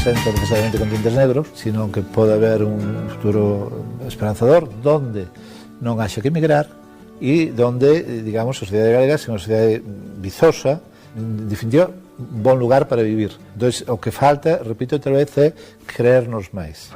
presenta necesariamente con tintes negros, sino que pode haber un futuro esperanzador donde non haxa que emigrar e donde, digamos, a sociedade galega é unha sociedade vizosa, en definitiva, un bon lugar para vivir. Entón, o que falta, repito outra vez, é creernos máis.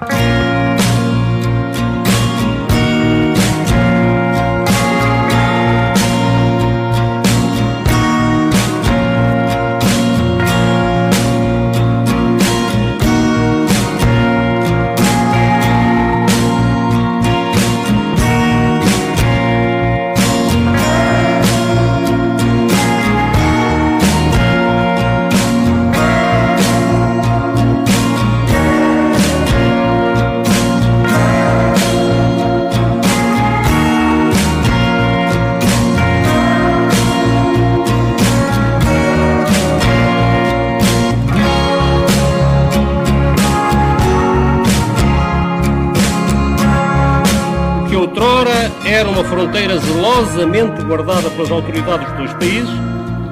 Era uma fronteira zelosamente guardada pelas autoridades dos dois países,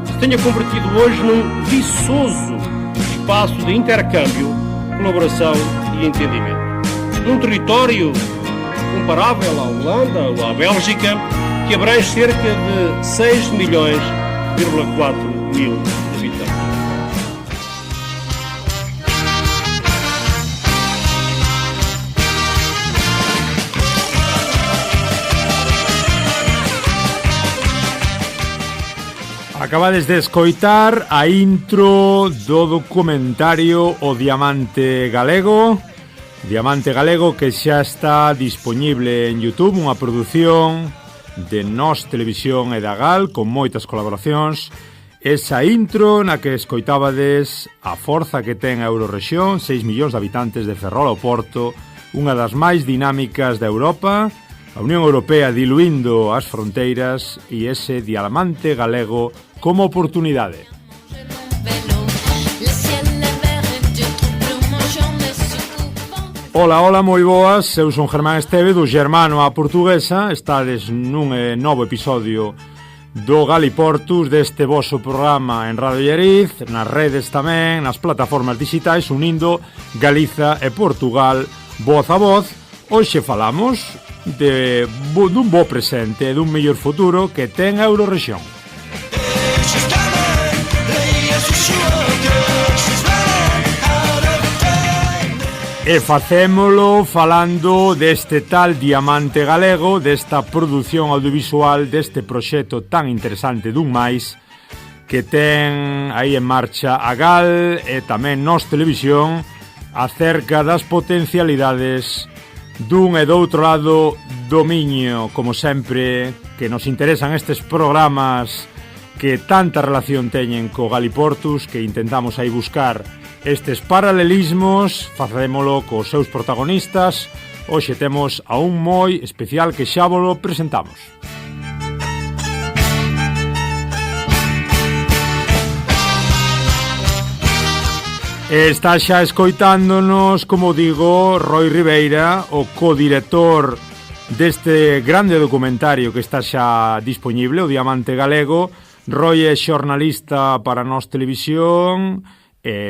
se tenha convertido hoje num viçoso espaço de intercâmbio, colaboração e entendimento. Num território comparável à Holanda ou à Bélgica, que abrange cerca de 6,4 milhões de habitantes. Acabades de escoitar a intro do documentario O Diamante Galego que xa está dispoñible en YouTube, unha produción de Nós Televisión e da GAL con moitas colaboracións. Esa intro na que escoitabades a forza que ten a Eurorrexión, 6 millóns de habitantes de Ferrol ao Porto, unha das máis dinámicas da Europa, a Unión Europea diluindo as fronteiras e ese diamante galego como oportunidade. Ola, ola, moi boas, eu son Germán Esteve do Germano a Portuguesa. Estades nun novo episodio do Galiportus, deste voso programa en Radio Lleriz, nas redes tamén, nas plataformas digitais, unindo Galiza e Portugal voz a voz. Hoxe falamos dun bo presente e dun mellor futuro que ten a Eurorrexión. E facémolo falando deste tal Diamante Galego, desta produción audiovisual, deste proxecto tan interesante dun máis que ten aí en marcha a GAL e tamén Nós Televisión acerca das potencialidades dun e do outro lado do miño, como sempre, que nos interesan estes programas que tanta relación teñen co Galiportus, que intentamos aí buscar estes paralelismos, facémolo cos seus protagonistas. Hoxe temos a un moi especial que xa volo presentamos. Está xa escoitándonos, como digo, Roi Ribeira, o codirector deste grande documentario que está xa dispoñible, O Diamante Galego. Roi é xornalista para Nós Televisión,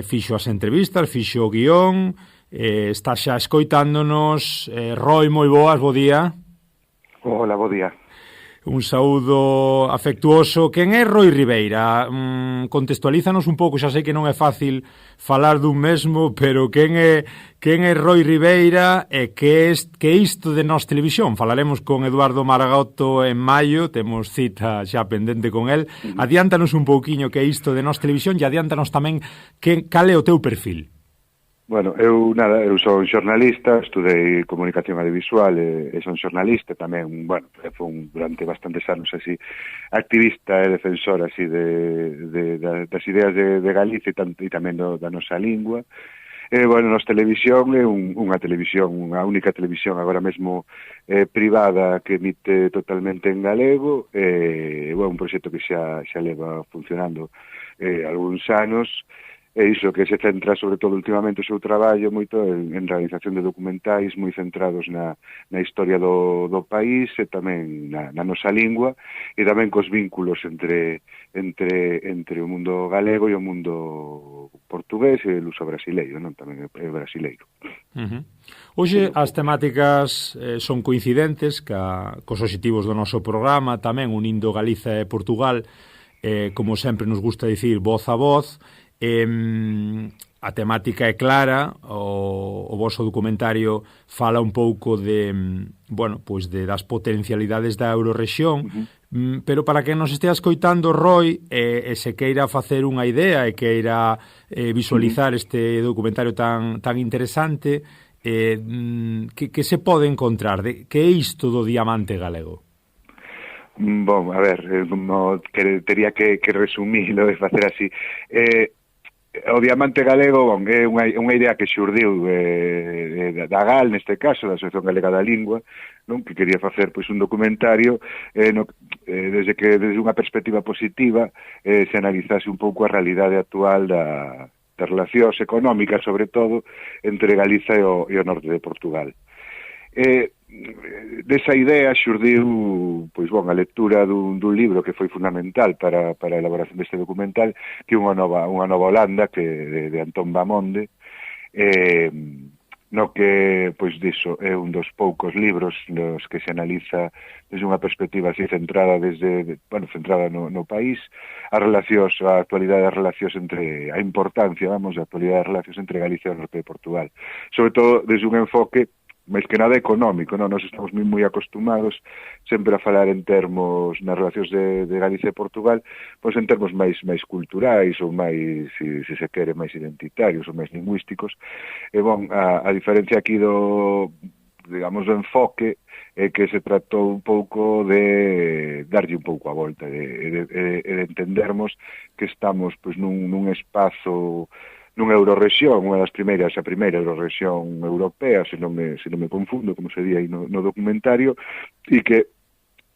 fixo as entrevistas, fixo o guión, está xa escoitándonos. Roi, moi boas, bo día. Hola, bo día. Un saúdo afectuoso. Quen é Roi Ribeira? Contextualízanos un pouco, xa sei que non é fácil falar dun mesmo, pero quen é Roi Ribeira e que isto de Nós Televisión? Falaremos con Eduardo Maragato en maio, temos cita xa pendente con el. Adiántanos un pouquiño que é isto de Nós Televisión e adiántanos tamén cal é o teu perfil. Bueno, eu son xornalista, estudei comunicación audiovisual e son xornalista tamén, bueno, fui durante bastantes anos así activista e defensor así das ideas de Galicia e tamén da nosa lingua. Bueno, Nós Televisión é unha televisión, unha única televisión agora mesmo privada que emite totalmente en galego, un proxecto que xa leva funcionando algúns anos. E iso que se centra sobre todo últimamente o seu traballo moito en realización de documentais moi centrados na historia do país e tamén na nosa lingua e tamén cos vínculos entre o mundo galego e o mundo portugués e el uso brasileiro, non? Tamén é brasileiro. Hoxe as temáticas son coincidentes cos obxectivos do noso programa, tamén unindo Galiza e Portugal, como sempre nos gusta dicir, voz a voz. A temática é clara, o vosso documentario fala un pouco de, bueno, pois das potencialidades da Eurorrexión, pero para que nos estea escoitando, Roy, e se queira facer unha idea e queira visualizar este documentario tan interesante, que se pode encontrar? Que é isto do diamante galego? Bom, a ver, teria que resumilo e facer así. O diamante galego, bon, é unha idea que xurdiu da GAL, neste caso, da Asociación Galega da Lingua, non? Que quería facer pois un documentario desde unha perspectiva positiva se analizase un pouco a realidade actual das relacións económicas, sobre todo, entre Galiza e o norte de Portugal. Desa idea xurdiu a lectura dun libro que foi fundamental para a elaboración deste documental, que é unha nova Holanda, que de Antón Bamonde, no que, pois, diso, é un dos poucos libros nos que se analiza desde unha perspectiva así centrada centrada no país, a actualidade das relacións entre, a importancia, a actualidade das relacións entre Galicia e o norte de Portugal. Sobre todo desde un enfoque máis que nada económico, non? Nós estamos moi acostumados sempre a falar en termos nas relacións de Galicia e Portugal, pois en termos máis culturais ou máis, se se quere, máis identitarios ou máis lingüísticos. E, bon, a diferencia aquí do enfoque é que se tratou un pouco de darlle un pouco a volta, de entendermos que estamos pois nun espazo, nunha Eurorrexión, unha das primeiras, a primeira Eurorrexión europea, se non me confundo, como se di aí no documentario, e que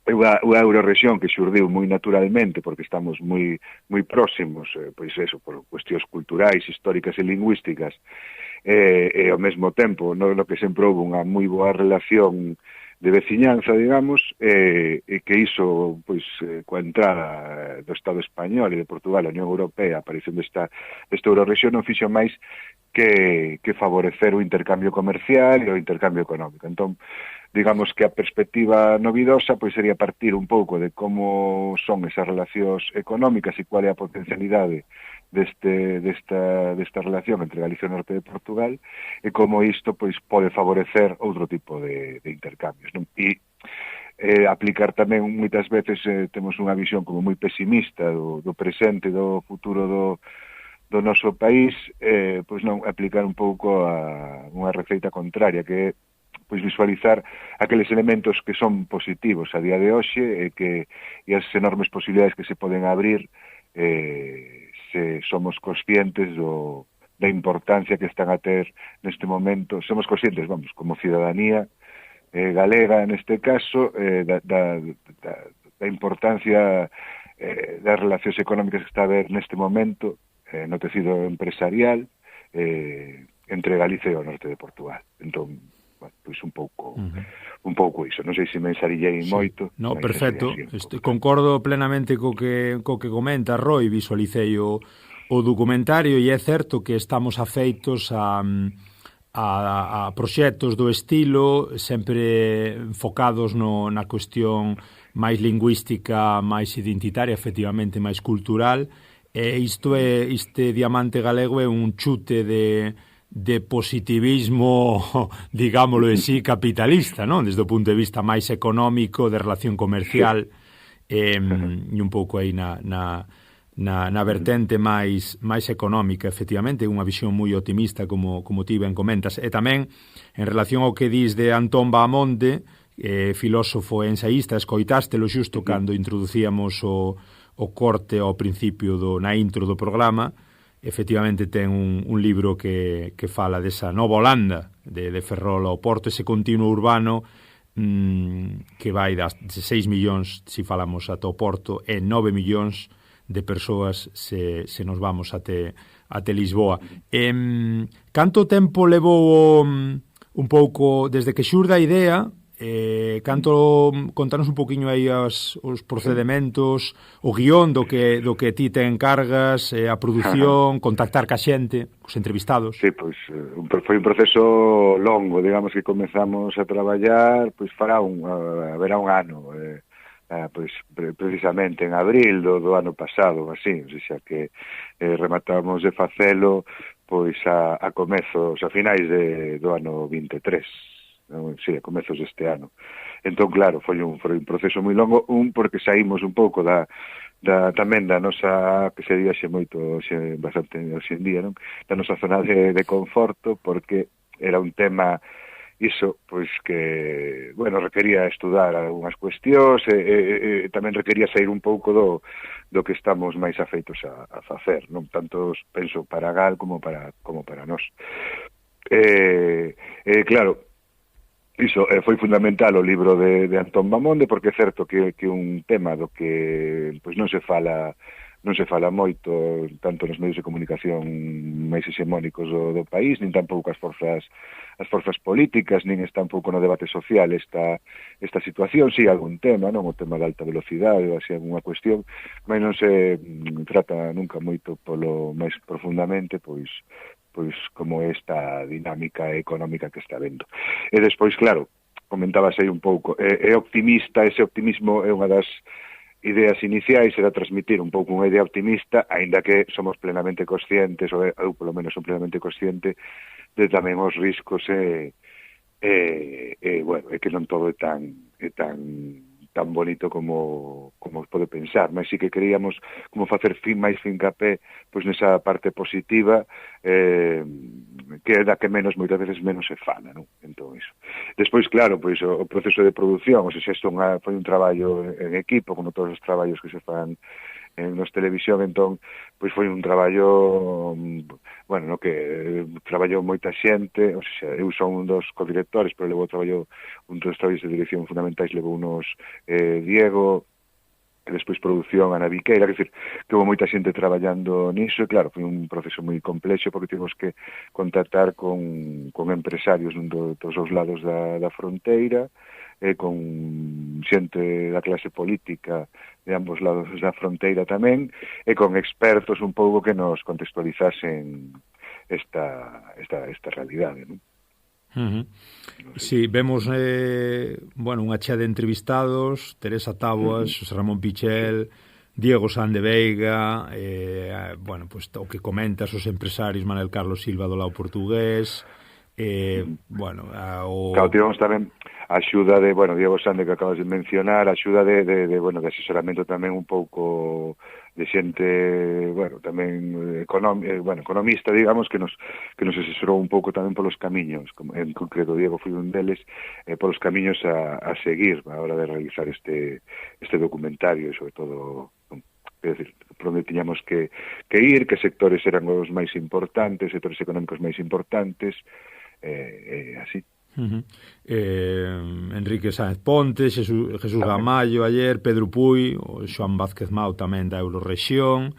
é unha Eurorrexión que xurdiu moi naturalmente, porque estamos moi próximos, pois eso, por cuestións culturais, históricas e lingüísticas, e ao mesmo tempo, no que sempre houve unha moi boa relación de veciñanza, digamos, e que iso, pois, coa entrada do Estado español e de Portugal a Unión Europea, a aparición desta Eurorrexión, non fixo máis que favorecer o intercambio comercial e o intercambio económico. Entón, digamos que a perspectiva novidosa pois sería partir un pouco de como son esas relacións económicas e cual é a potencialidade desta relación entre Galicia e o norte de Portugal e como isto pois pode favorecer outro tipo de intercambios, non? E aplicar tamén moitas veces temos unha visión como moi pesimista do presente, do futuro do noso país, pois non aplicar un pouco a unha receita contraria, que é pois visualizar aqueles elementos que son positivos a día de hoxe e as enormes posibilidades que se poden abrir se somos conscientes da importancia que están a ter neste momento, somos conscientes, como cidadanía galega neste caso, da importancia das relacións económicas que está a haber neste momento no tecido empresarial entre Galicia e o norte de Portugal. Entón, pois un pouco iso. Non sei se me ensarillei moito. No, perfecto. Concordo plenamente co que comenta Roy, visualicei o documentario e é certo que estamos afeitos a proxectos do estilo sempre enfocados na cuestión máis lingüística, máis identitaria, efectivamente máis cultural, e este diamante galego é un chute de positivismo, digámoslo así, capitalista, non? Desde o punto de vista máis económico, de relación comercial, e un pouco aí na vertente máis económica, efectivamente, unha visión moi optimista, como ti ben comentas. E tamén, en relación ao que dis de Antón Bahamonde, filósofo e ensaísta, escoitástelo xusto cando introducíamos o corte ao principio na intro do programa. Efectivamente ten un libro que fala desa nova Holanda de Ferrol ao Porto, ese continuo urbano que vai de 6 millóns se falamos ata o Porto e 9 millóns de persoas se nos vamos até Lisboa. Canto tempo levou un pouco desde que xurda a idea Contanos un poquinho aí os procedementos, o guión do que ti te encargas, a produción, contactar ca xente, os entrevistados. Sí, pois foi un proceso longo, digamos que comezamos a traballar, pois haberá un ano, pois precisamente en abril do ano pasado, así, o sea que rematamos de facelo pois a comezos, a finais do ano 23. Sí, a comezos deste ano. Entón, claro, foi un proceso moi longo, porque saímos un pouco tamén da nosa, que se dixe moito bastante hoxe en día, non? Da nosa zona de conforto, porque era un tema iso, pois que, bueno, requería estudar algunhas cuestións e tamén requería sair un pouco do que estamos máis afeitos a facer, non tanto penso para Gal como para nós. Claro, iso foi fundamental o libro de Antón Bamonde, porque é certo que un tema do que pois non se fala moito tanto nos medios de comunicación máis hexemónicos do país, nin tampouco as forzas políticas, nin tampouco no debate social esta situación, si algún tema, non o tema da alta velocidade ou así algunha cuestión, mas non se trata nunca moito polo máis profundamente, pois como esta dinámica económica que está vendo. E despois, claro, comentabas aí un pouco, é optimista, ese optimismo é unha das ideas iniciais, era transmitir un pouco unha idea optimista, aínda que somos plenamente conscientes, ou eu polo menos son plenamente consciente, de tamén os riscos bueno, é que non todo é tan bonito como pode pensar, mas sí que queríamos como facer máis fincapé pois nesa parte positiva que é da que moitas veces menos se fala, non? Entón iso. Despois, claro, pois o proceso de produción, isto foi un traballo en equipo, como todos os traballos que se fan nos televisión, entón, pois foi un traballo, bueno, no que traballou moita xente, o sea, eu son un dos codirectores, pero levo un dos traballos de dirección fundamentais, levo unos Diego, e despois produción Ana Viqueira, quer dizer, que houve moita xente traballando niso, e claro, foi un proceso moi complexo, porque tivemos que contactar con empresarios dos dous lados da fronteira, con xente da clase política de ambos lados da fronteira tamén, e con expertos un pouco que nos contextualizasen esta realidade, non? Sí, vemos unha chea de entrevistados, Teresa Taboas, José Ramón Pichel, Diego San de Veiga, pues, o que comentas os empresarios, Manuel Carlos Silva do lado portugués, Claro, tivemos tamén a axuda de, Diego Sande, que acabas de mencionar, a axuda de asesoramento tamén un pouco de xente, tamén economista, digamos, que nos asesorou un pouco tamén polos camiños, como en concreto Diego foi un deles, polos camiños a seguir a hora de realizar este documentario, e sobre todo, é dicir, por onde tiñamos que ir, que sectores eran os máis importantes, sectores económicos máis importantes, así. Enrique Sáenz Pontes, Jesús Gamayo ayer, Pedro Puy, o Xoán Vázquez Mau tamén da Eurorexión,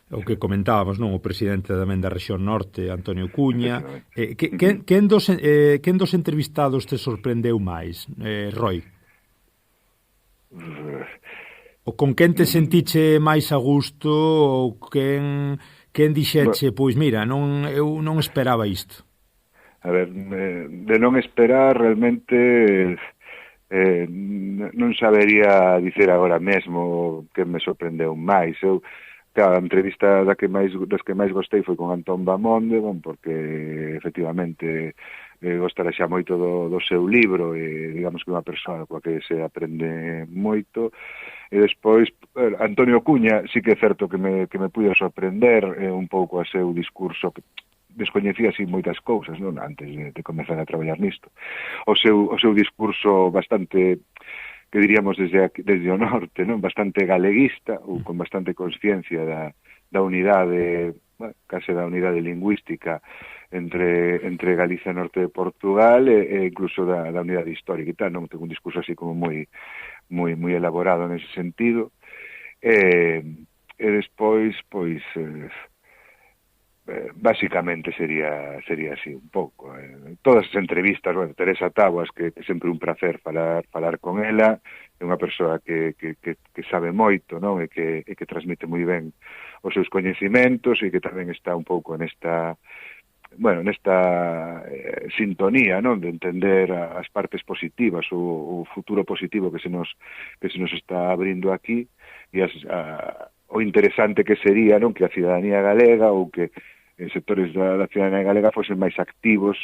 o que comentábamos, non, o presidente tamén da rexión norte, Antonio Cuña. Quen dos entrevistados te sorprendeu máis, Roy? O con quen te sentiche máis a gusto, ou quen dixeche, pois mira, eu non esperaba isto? A ver, de non esperar realmente non sabería dicer agora mesmo que me sorprendeu máis. Eu, claro, a entrevista das que máis gostei foi con Antón Bamonde, porque efectivamente gostara xa moito do seu libro, e digamos que unha persoa coa que se aprende moito. E despois, Antonio Cuña, sí que é certo que me puido sorprender un pouco a seu discurso, que descoñecía así moitas cousas, non, antes de comezar a traballar nisto. O seu discurso bastante, que diríamos desde o norte, non, bastante galeguista, ou con bastante consciencia da unidade, case da unidade lingüística entre Galicia e norte de Portugal, e incluso da unidade histórica e tal, non, ten un discurso así como moi elaborado nese sentido. E despois, pois, Básicamente sería así un pouco. Todas as entrevistas, bueno, Teresa Taboas, que é sempre un placer falar con ela, é unha persoa que sabe moito, non? E que transmite moi ben os seus coñecimentos e que tamén está un pouco nesta sintonía, non, de entender as partes positivas, o futuro positivo que se nos está abrindo aquí, e o interesante que sería, non, que a cidadanía galega ou que sectores da cidadanía galega fosen máis activos,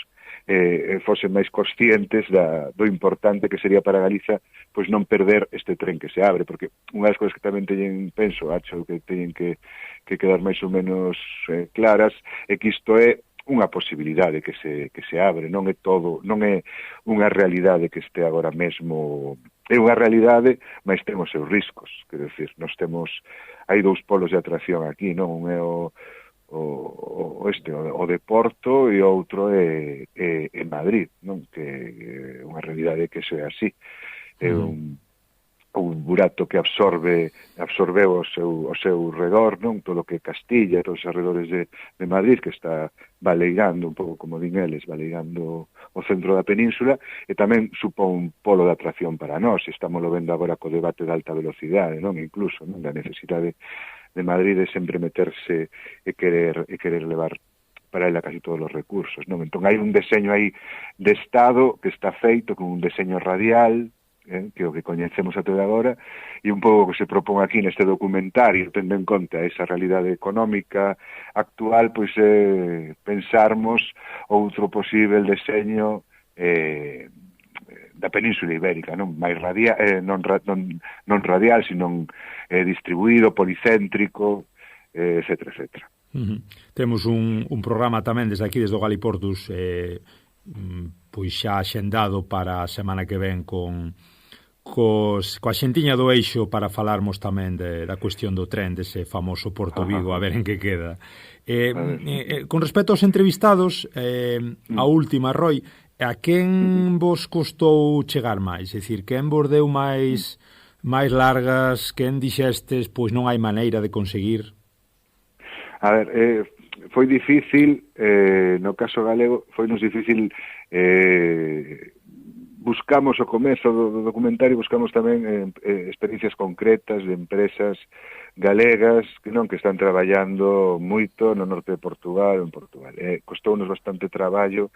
fosen máis conscientes do importante que sería para Galiza pois non perder este tren que se abre, porque unha das cousas que tamén acho que teñen que quedar máis ou menos claras é que isto é unha posibilidade que se abre, non é unha realidade que este agora mesmo, é unha realidade, mas temos seus riscos, quero dicir, hai dous polos de atracción aquí, non? Un é o de Porto e outro é Madrid, non? Que é unha realidade que iso é así. É un burato que absorbeu o seu redor, non? Todo o que é Castilla, todos os arredores de Madrid, que está baleigando un pouco, como din eles, baleigando o centro da península, e tamén supón un polo de atracción para nós. Estamos vendo agora co debate da alta velocidade, non? Incluso, non? Da necesidade de Madrid de sempre meterse e querer levar para ela casi todos os recursos, non? Entón hai un deseño aí de Estado que está feito con un deseño radial, que é o que coñecemos até agora, e un pouco que se propón aquí neste documentario, tendo en conta esa realidade económica actual, pois pensarmos outro posible deseño da Península Ibérica, non máis radial, non radial, sino distribuído, policéntrico, etcétera, etcétera. Temos un programa tamén desde aquí, desde o Galiportus, pois xa axendado para a semana que ven coa xentiña do Eixo para falarmos tamén da cuestión do tren, dese famoso Porto Vigo, a ver en que queda. Con respecto aos entrevistados, a última, Roi, a quen vos costou chegar máis? É dicir, quen vos deu máis largas, quen dixestes, pois non hai maneira de conseguir? A ver, foi difícil, no caso galego, foi-nos difícil, buscamos o comezo do documentario, buscamos tamén experiencias concretas de empresas galegas que están traballando moito no norte de Portugal ou en Portugal. Costounos bastante traballo,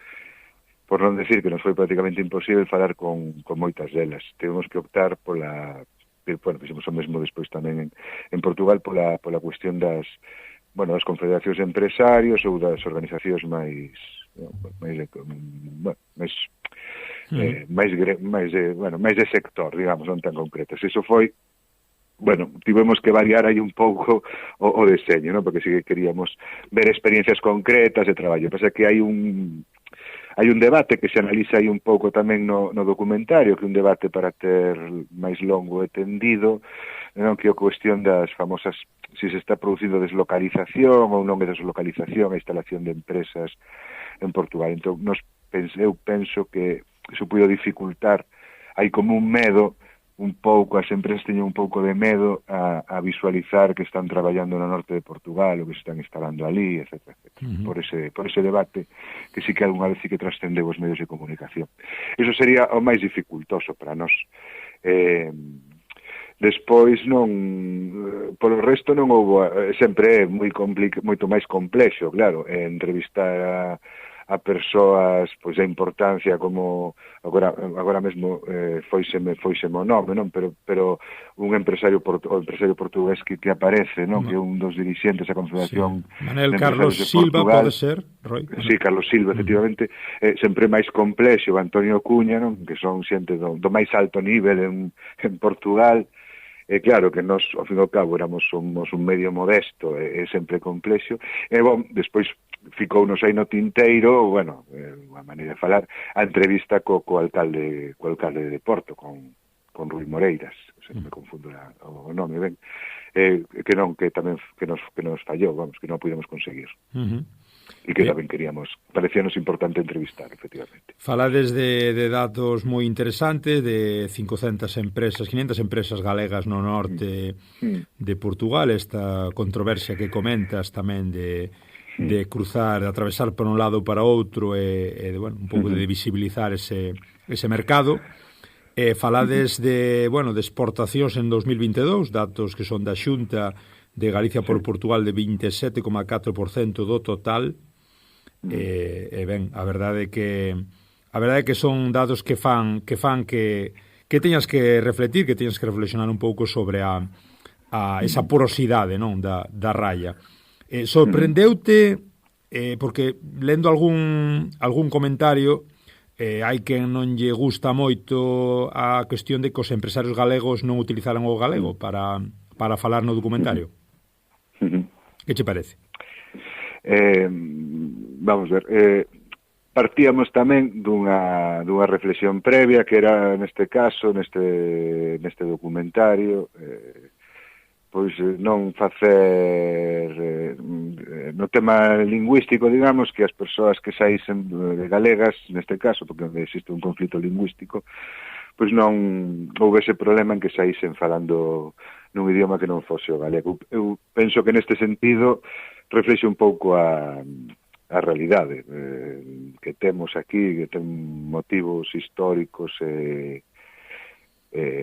por non decir que nos foi prácticamente imposible falar con moitas delas. Tivemos que optar fixemos o mesmo despois tamén en Portugal pola cuestión das confederacións de empresarios ou das organizacións máis de sector, digamos, non tan concretas. Iso foi, tivemos que variar aí un pouco o deseño, non? Porque sí que queríamos ver experiencias concretas de traballo. Pasa que hai un debate que se analiza aí un pouco tamén no documentario, que é un debate para ter máis longo e tendido, non? Que é a cuestión das famosas, se está producindo deslocalización ou non é deslocalización, a instalación de empresas en Portugal. Entón, eu penso que iso puido dificultar, hai como un medo, un pouco, as empresas teñen un pouco de medo a visualizar que están traballando no norte de Portugal ou que se están instalando ali, etc. Por ese debate que sí que algunha vez sí que trascendeu os medios de comunicación. Iso sería o máis dificultoso para nós. Despois polo resto non houbo, sempre é moito máis complexo, claro, entrevistar a persoas, pois a importancia como agora mesmo foiseme o nome, non? Pero un empresario portugués que aparece, non? Que é un dos dirixentes da Confederación Manel Carlos Silva, pode ser, Roi? Sí, Carlos Silva, efectivamente, sempre máis complexo, Antonio Cuña, non? Que son xente do máis alto nivel en Portugal. Claro que nós, ao fin e ao cabo, somos un medio modesto, é sempre complexo. Despois ficounos aí no tinteiro, unha maneira de falar, a entrevista co alcalde de Porto, con Rui Moreiras, me confundo o nome, que nos fallou, que non pudemos conseguir. E que tamén parecíanos importante entrevistar, efectivamente. Falades de datos moi interesantes, de 500 empresas galegas no norte de Portugal, esta controversia que comentas tamén de de cruzar, de atravesar por un lado para outro e bueno, un pouco de visibilizar ese mercado. Falades de exportacións en 2022, datos que son da Xunta de Galicia por Portugal de 27,4% do total. Ben, a verdade é que son datos que fan que teñas que refletir, que teñas que reflexionar un pouco sobre esa porosidade, non, da raya. Sorprendeute porque lendo algún comentario hai quen non lle gusta moito a cuestión de que os empresarios galegos non utilizaran o galego para falar no documentario. Que che parece? Vamos ver, partíamos tamén dunha reflexión previa que era neste caso, neste documentario, pois non facer no tema lingüístico, digamos, que as persoas que saísen galegas, neste caso, porque existe un conflito lingüístico, pois non houvese problema en que saísen falando nun idioma que non fose o galego. Eu penso que neste sentido reflexe un pouco a realidade que temos aquí, que ten motivos históricos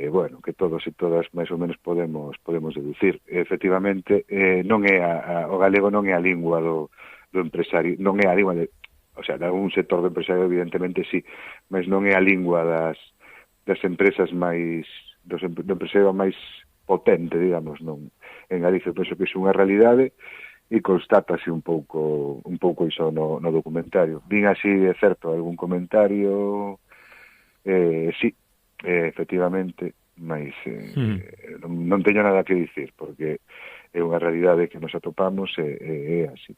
bueno, que todos e todas máis ou menos podemos deducir. Efectivamente, non é o galego non é a lingua do empresario, non é a lingua o sea, de algún sector do empresario evidentemente sí, mas non é a lingua das empresas máis do empresario máis potente, digamos, non. En Galicia penso que é unha realidade e constátase un pouco iso no documentario. Vin así, é certo, algún comentario sí, efectivamente, mas non teño nada que dicir, porque é unha realidade que nos atopamos e é así.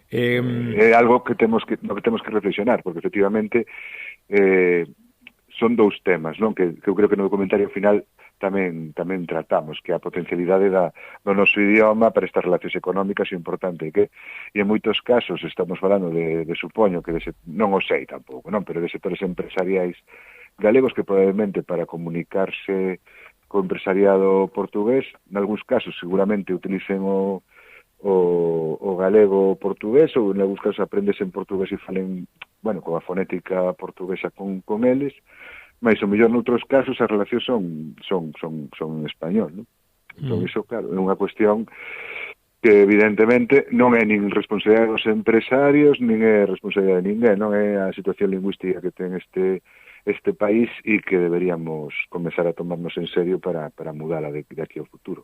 É algo que temos que reflexionar, porque efectivamente son dous temas, non? Que eu creo que no documentario final tamén tratamos, que a potencialidade do noso idioma para estas relacións económicas é importante, e en moitos casos estamos falando de supoño que non o sei tampouco, non, pero de sectores empresariais galegos que probablemente para comunicarse co empresariado portugués, en algúns casos seguramente utilicen o galego portugués, ou en algúns casos aprendesen portugués e falen, bueno, con a fonética portuguesa con eles, mas o mellor noutros casos as relacións son en español, non? Entón, iso, claro, é unha cuestión que evidentemente non é nin responsabilidade dos empresarios, nin é responsabilidade de ninguén, non é a situación lingüística que ten este país e que deberíamos comezar a tomarnos en serio para mudala de aquí ao futuro.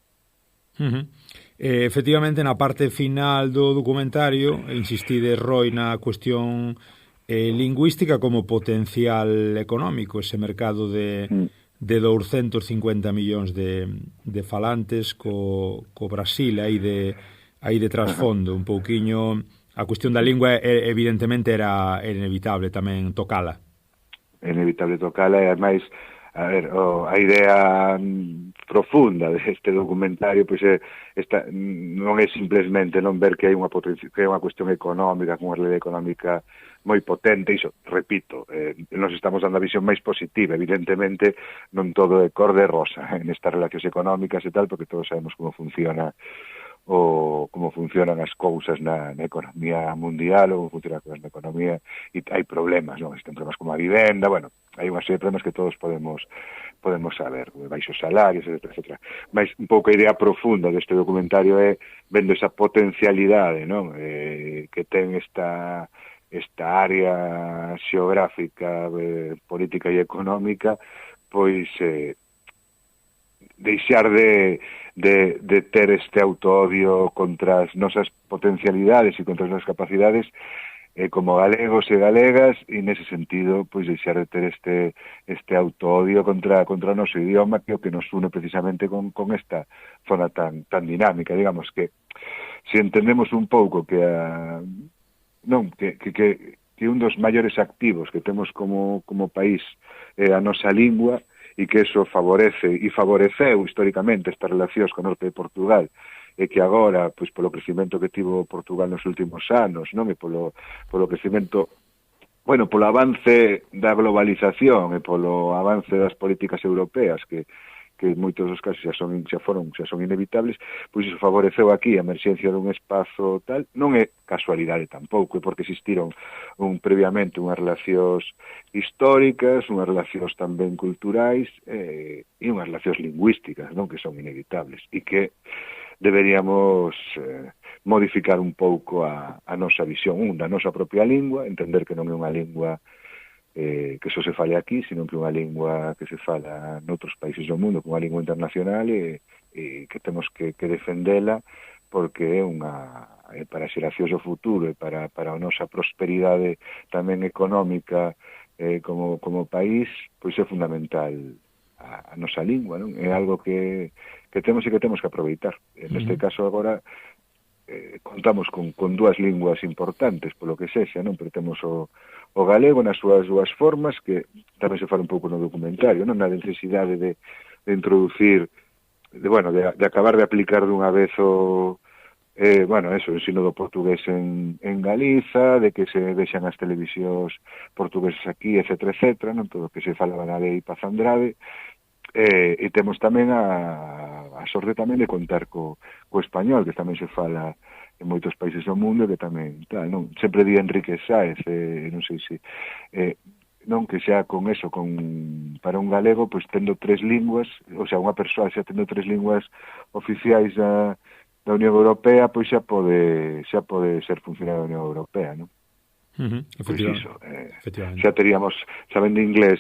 Efectivamente, na parte final do documentario insistide, Roy, na cuestión lingüística como potencial económico, ese mercado de 250 millóns de falantes co Brasil aí de trasfondo, un pouquiño a cuestión da lingua evidentemente era inevitable tamén tocala. É inevitable tocala e ademais a ver, a idea profunda deste documentario pois non é simplesmente non ver que hai unha cuestión económica, unha realidade económica moi potente, iso, repito, nos estamos dando a visión máis positiva, evidentemente non todo é cor de rosa en estas relacións económicas e tal, porque todos sabemos como funcionan as cousas na economía mundial ou como funcionan as cousas na economía, e hai problemas, non? Existen problemas como a vivenda, bueno, hai unha serie de problemas que todos podemos saber, baixos salarios, etc. Mas un pouco a idea profunda deste documentario é vendo esa potencialidade, non? Que ten esta área xeográfica, política e económica, pois deixar de ter este autoodio contra as nosas potencialidades e contra as nosas capacidades como galegos e galegas, e nese sentido pois deixar de ter este autoodio contra o noso idioma, que é o que nos une precisamente con esta zona tan dinámica, digamos, que se entendemos un pouco que que un dos maiores activos que temos como país é a nosa lingua, e que eso favorece e favoreceu históricamente estas relacións con o norte de Portugal, e que agora, pois polo crecimento que tivo Portugal nos últimos anos, non? E polo crecimento, bueno, polo avance da globalización e polo avance das políticas europeas que que en moitos dos casos xa son inevitables, pois iso favoreceu aquí a emerxencia dun espazo tal, non é casualidade tampouco, é porque existiron previamente unhas relacións históricas, unhas relacións tamén culturais e unhas relacións lingüísticas, non, que son inevitables e que deberíamos modificar un pouco a nosa visión, da nosa propia lingua, entender que non é unha lingua que só se fale aquí, sino que é unha lingua que se fala noutros países do mundo, que é unha lingua internacional e que temos que defendela porque é para as xeracións do futuro e para a nosa prosperidade tamén económica como país, pois é fundamental a nosa lingua, non? É algo que temos e que temos que aproveitar. Neste caso agora contamos con dúas linguas importantes, polo que sexa, non? Pero temos o galego nas súas dúas formas, que tamén se fala un pouco no documentario, non? Na necesidade de introducir, de acabar de aplicar dunha vez o ensino do portugués en Galiza, de que se vexan as televisións portuguesas aquí, etcétera, non? Todo o que se falaba na lei Paz Andrade, e temos tamén a sorte tamén de contar co español, que tamén se fala en moitos países do mundo, que tamén, non? Sempre di Enrique Sáez, non sei se non, que xa con eso, para un galego, pois tendo 3 linguas, o sea, unha persoa xa tendo 3 linguas oficiais da Unión Europea, pois xa pode ser funcionario da Unión Europea, non? Efectivamente. Pois iso, xa teríamos, sabendo inglés,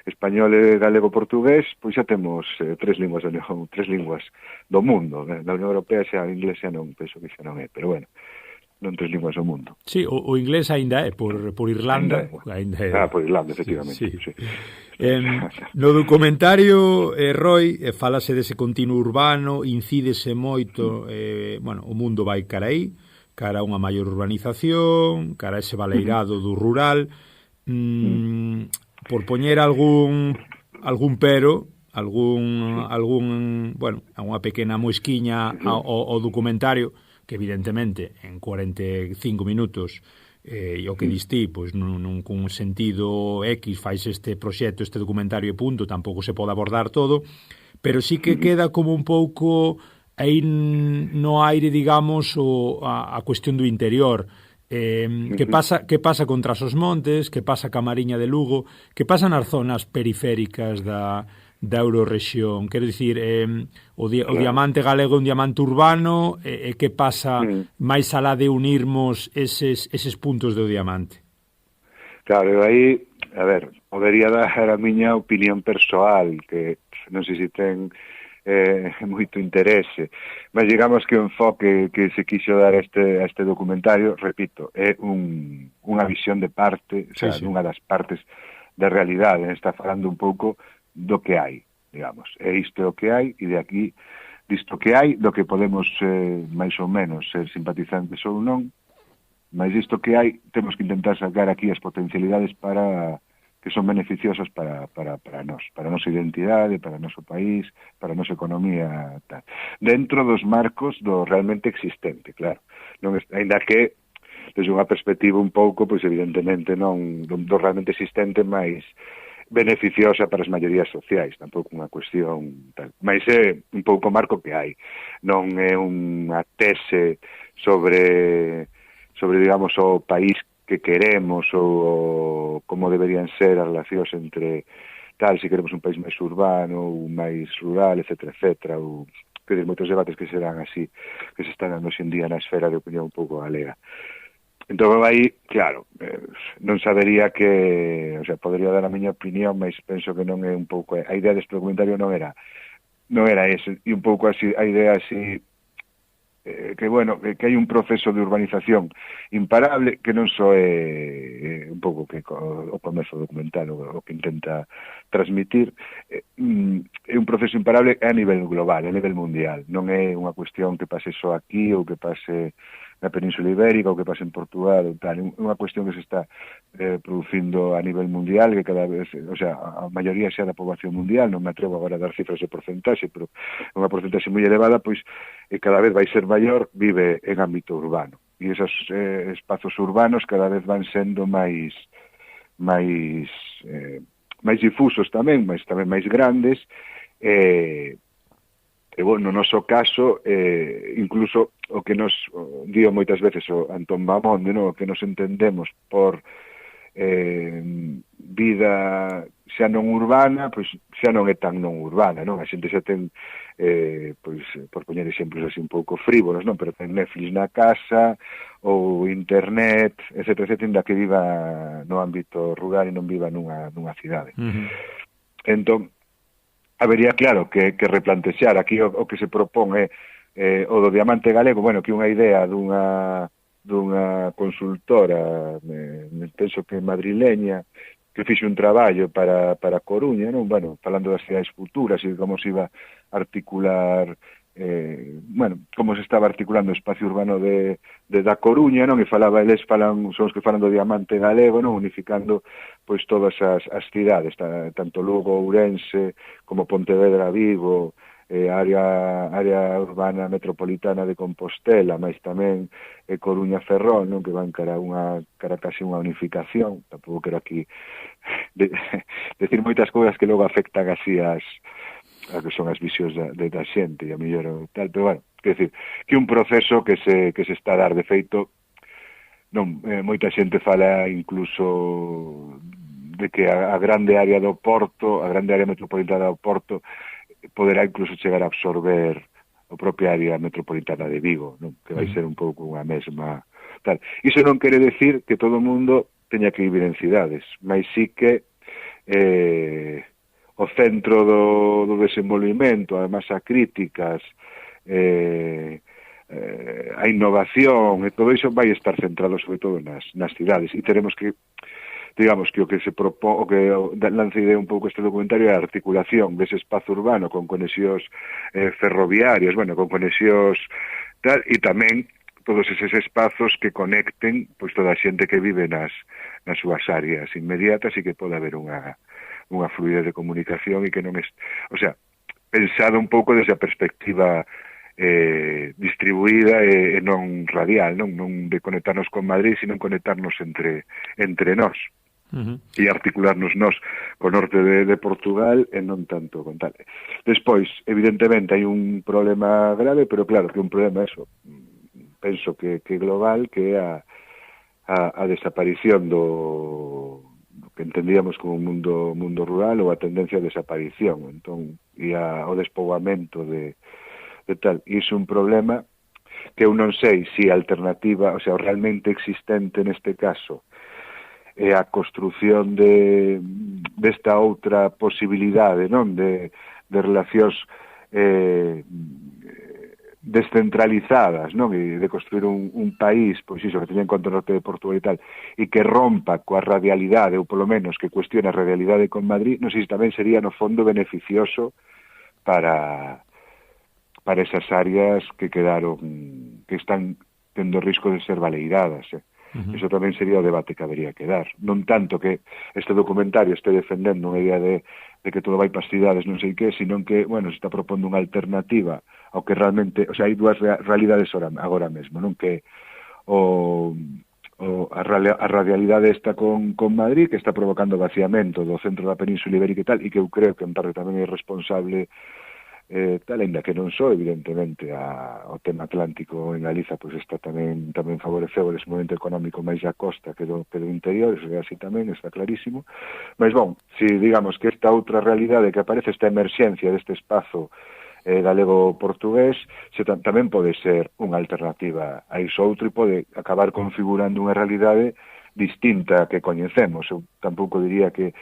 español e galego portugués, pois xa temos 3 linguas do mundo. Na Unión Europea xa inglés xa non, penso que xa non é, pero bueno, non 3 linguas do mundo. Sí, o inglés aínda é, por Irlanda. Por Irlanda, efectivamente. Sí. No documentario, Roy, falase dese continuo urbano, incídese moito, o mundo vai cara aí, cara a unha maior urbanización, cara a ese baleirado do rural, por poñer algún pero, unha pequena moesquiña ao documentario, que evidentemente en 45 minutos o que distí, pois nun cun sentido X fais este proxecto, este documentario e punto, tampouco se pode abordar todo, pero sí que queda como un pouco aí no aire, digamos, a cuestión do interior. Que pasa con Trasosmontes, que pasa ca Mariña de Lugo, que pasa nas zonas periféricas da Eurorrexión. Quero dicir, o diamante galego é un diamante urbano, e que pasa máis alá de unirmos eses puntos do diamante? Claro, aí, a ver, podería dar a miña opinión persoal, que non sei se ten moito interese, mas digamos que o enfoque que se quixo dar a este documentario, repito, é unha visión de parte, o sea, unha das partes da realidade, está falando un pouco do que hai, digamos, é isto o que hai, e de aquí, disto que hai, do que podemos máis ou menos ser simpatizantes ou non, mas isto que hai, temos que intentar sacar aquí as potencialidades que son beneficiosas para nós, para a nosa identidade, para o noso país, para a nosa economía, tal. Dentro dos marcos do realmente existente, claro. Ainda que, desde unha perspectiva un pouco, pois evidentemente non do realmente existente, máis beneficiosa para as maiorías sociais, tampouco unha cuestión tal. Mas é un pouco o marco que hai. Non é unha tese sobre digamos, o país que queremos ou como deberían ser as relacións entre tal, se queremos un país máis urbano ou máis rural, etcétera, ou que hai moitos debates que serán así, que se están dando hoxe en día na esfera de opinión un pouco galega. Entón, aí, claro, non sabería que, o sea, podría dar a miña opinión, mas penso que non é un pouco, a idea deste documentario non era ese, e un pouco así, a idea así, que bueno, que hai un proceso de urbanización imparable, que non só é un pouco que o comezo documental o que intenta transmitir, é un proceso imparable a nivel global, a nivel mundial, non é unha cuestión que pase só aquí ou que pase na Península Ibérica ou que pase en Portugal ou tal, é unha cuestión que se está producindo a nivel mundial, que cada vez, o sea, a maioría xa da poboación mundial, non me atrevo agora a dar cifras de porcentaxe, pero unha porcentaxe moi elevada, pois cada vez vai ser maior, vive en ámbito urbano. E esos espazos urbanos cada vez van sendo máis difusos tamén, mas tamén máis grandes, no noso caso, incluso o que nos dio moitas veces o Antón Bamonde, no? O que nos entendemos por vida xa non urbana, pois xa non é tan non urbana, non? A xente xa ten, pois, por poñer exemplos así un pouco frívolos, non? Pero ten Netflix na casa, ou internet, etc., ainda que viva no ámbito rural e non viva nunha cidade. Entón, habería, claro, que replantexar. Aquí o que se propón é o do diamante galego, bueno, que unha idea dunha consultora, penso que madrileña, que fixe un traballo para Coruña, non? Bueno, falando das cidades futuras e como se iba a articular, como se estaba articulando o espacio urbano da Coruña, non? E eles son os que falan do diamante galego, non? Unificando pois todas as cidades, tanto Lugo, Ourense, como Pontevedra, Vigo, área urbana metropolitana de Compostela, máis tamén Coruña, Ferrol, non? Que van cara casi unha unificación. Tampouco quero aquí decir moitas cousas que logo afectan así a que son as visións da xente e a mellor tal, pero bueno, quer decir, que un proceso que se está a dar. De feito, non, moita xente fala incluso de que a grande área do Porto, a grande área metropolitana do Porto, poderá incluso chegar a absorber a propia área metropolitana de Vigo, non? Que vai ser un pouco unha mesma tal. Iso non quere decir que todo o mundo teña que vivir en cidades, mas sí que o centro do desenvolvimento, además a críticas, a innovación e todo iso vai estar centrado sobre todo nas cidades, e teremos que, digamos, que o que se propón, o que lanza idea un pouco este documentario é a articulación dese espazo urbano con conexións ferroviarias, bueno, con conexións tal, e tamén todos eses espazos que conecten pois toda a xente que vive nas súas áreas inmediatas e que pode haber unha fluidez de comunicación e que non é, o sea, pensado un pouco desde a perspectiva distribuída e non radial, non de conectarnos con Madrid, sino conectarnos entre nós. E articularnos nós co norte de Portugal e non tanto con tal. Despois, evidentemente, hai un problema grave, pero claro que un problema eso, penso que global, que é a desaparición do que entendíamos como un mundo rural, ou a tendencia a desaparición, entón, e o despoboamento de tal. E iso é un problema que eu non sei se a alternativa, o sea, realmente existente neste caso, é a construción desta outra posibilidade, non? De relacións descentralizadas, non? E de construir un país, pois iso, que teña en conta o norte de Portugal e tal, e que rompa coa radialidade, ou polo menos que cuestione a radialidade con Madrid, non sei se tamén sería no fondo beneficioso para esas áreas que quedaron, que están tendo risco de ser baleiradas, Iso tamén sería o debate que habería que dar. Non tanto que este documentario este defendendo unha idea de que todo vai para as cidades, non sei que, sino que, bueno, se está propondo unha alternativa ao que realmente, o sea, hai dúas realidades agora mesmo, non? Que a radialidade está con Madrid, que está provocando vaciamento do centro da Península Ibérica e tal, e que eu creo que en parte tamén é responsable tal, ainda que non só, evidentemente, o tema atlántico en Galiza pois está tamén favoreceu o desenvolvemento económico máis da costa que do interior, eso é así tamén, está clarísimo. Mas, bon, si digamos que esta outra realidade que aparece, esta emerxencia deste espazo galego-portugués, tamén pode ser unha alternativa a iso outro e pode acabar configurando unha realidade distinta que coñecemos. Eu tampouco diría que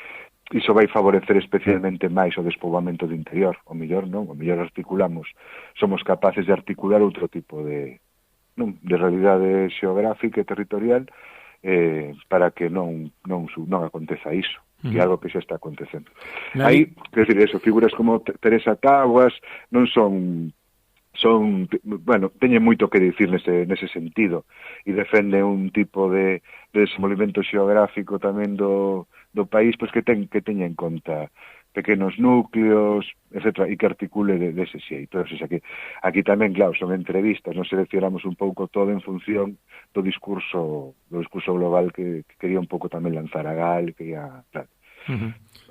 iso vai favorecer especialmente máis o despoboamento do interior, o mellor non, o mellor somos capaces de articular outro tipo de realidade xeográfica e territorial para que non aconteza iso, que é algo que xa está acontecendo. Aí, quer dizer, eso, figuras como Teresa Taguas non son, bueno, teñen moito que dicir nese sentido e defende un tipo de desenvolvemento xeográfico tamén do país, pois que teña en conta pequenos núcleos, etc., e que articule dese xeito. O sea, que aquí tamén, claro, son entrevistas, nos seleccionamos un pouco todo en función do discurso global que quería un pouco tamén lanzar a Gal,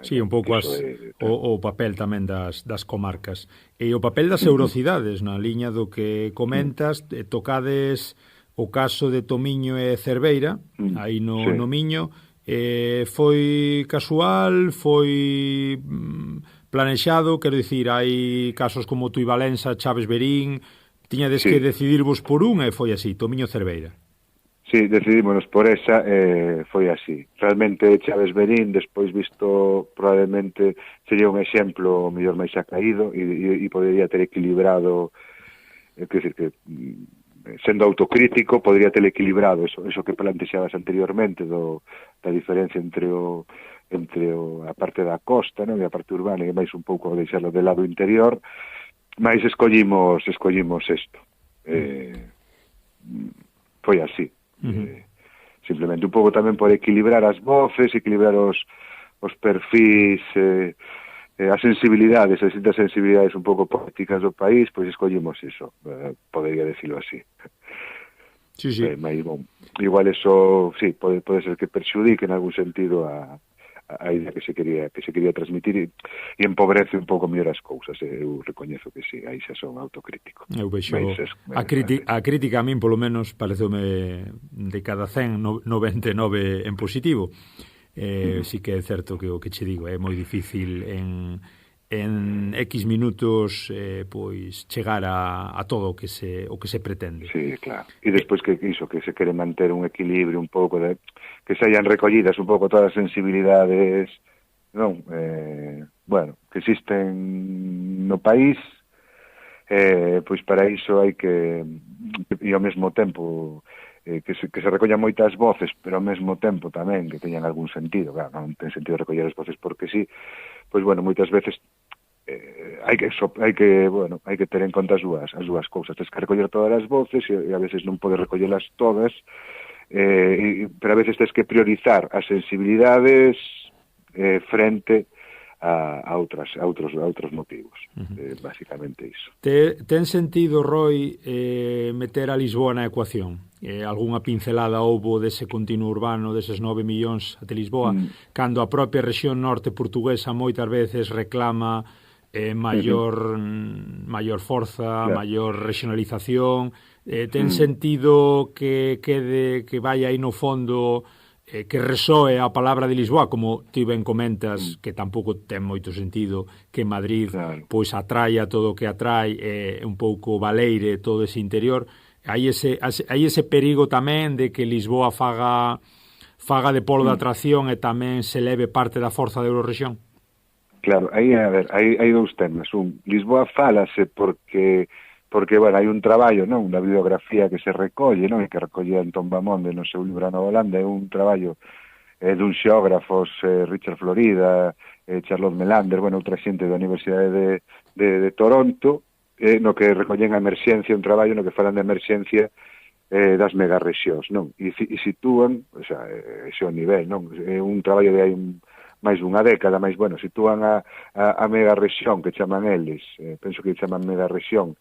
Sí, un pouco o papel tamén das comarcas. E o papel das eurocidades, na liña do que comentas, tocades o caso de Tomiño e Cerveira, aí no Miño, foi casual, foi planexado, quero dicir, hai casos como Tuivalensa, Chaves Verín, tiñades que decidirvos por un e foi así, Tomiño e Cerveira. Sí, decidímonos por esa, foi así. Realmente Chaves Verín, despois visto, probablemente sería un exemplo mellor máis acaído e podería ter equilibrado, quer dizer que sendo autocrítico, podría ter equilibrado eso que plantexabas anteriormente da diferencia entre a parte da costa, non, e a parte urbana, e máis un pouco deixarlo del lado interior, máis escollimos isto. Foi así. Simplemente un pouco tamén por equilibrar as voces, equilibrar os perfis, as sensibilidades, as distintas sensibilidades un pouco políticas do país, pois escollimos iso, podería decirlo así. Sí. Mas, bon, igual eso, sí, pode ser que perxudique en algún sentido a idea que se quería transmitir e empobrece un pouco mellor as cousas. Eu recoñezo que sí, aí xa son autocrítico. Eu vexo a crítica a min polo menos pareceume de cada 100, 99 en positivo. Sí que é certo que o que che digo é moi difícil en X minutos pois chegar a todo o que se pretende. Sí, claro. E despois que iso, que se quere manter un equilibrio un pouco que se hayan recollidas un pouco todas as sensibilidades, non? Bueno, que existen no país, pois para iso hai que, e ao mesmo tempo que se recollan moitas voces, pero ao mesmo tempo tamén que teñan algún sentido. Claro, non ten sentido recoller as voces porque sí, pois bueno, moitas veces hai que ter en conta as dúas cousas. Tens que recoller todas as voces e a veces non podes recollelas todas, pero a veces tens que priorizar as sensibilidades frente a outros motivos. Basicamente iso. Ten sentido, Roy, meter a Lisboa na ecuación? Algunha pincelada houbo dese continuo urbano, deses 9 millóns até Lisboa, cando a propia rexión norte portuguesa moitas veces reclama maior forza, claro, maior regionalización. Ten sentido que vaya aí no fondo, que resoe a palabra de Lisboa, como ti ben comentas, que tampouco ten moito sentido que Madrid, claro, pois atraia todo o que atrae, un pouco baleire todo ese interior. Hai ese perigo tamén de que Lisboa faga de polo de atracción e tamén se leve parte da forza da Eurorrexión. Claro, hai dous temas. Lisboa fálase porque bueno, hai un traballo, non, da bibliografía que se recolle, non, e que recolle Antón Bamonde no seu libro A Nova Holanda, é un traballo dun xeógrafos, Richard Florida, Charlotte Melander, bueno, outra xente da Universidade de Toronto, no que recollen a emerxencia, un traballo no que falan da emerxencia das megarrexións, non? E sitúan, o sea, ese o nivel, non? É un traballo de hai máis dunha década, máis, bueno, sitúan a megarrexión, que chaman eles, penso que chaman megarrexión,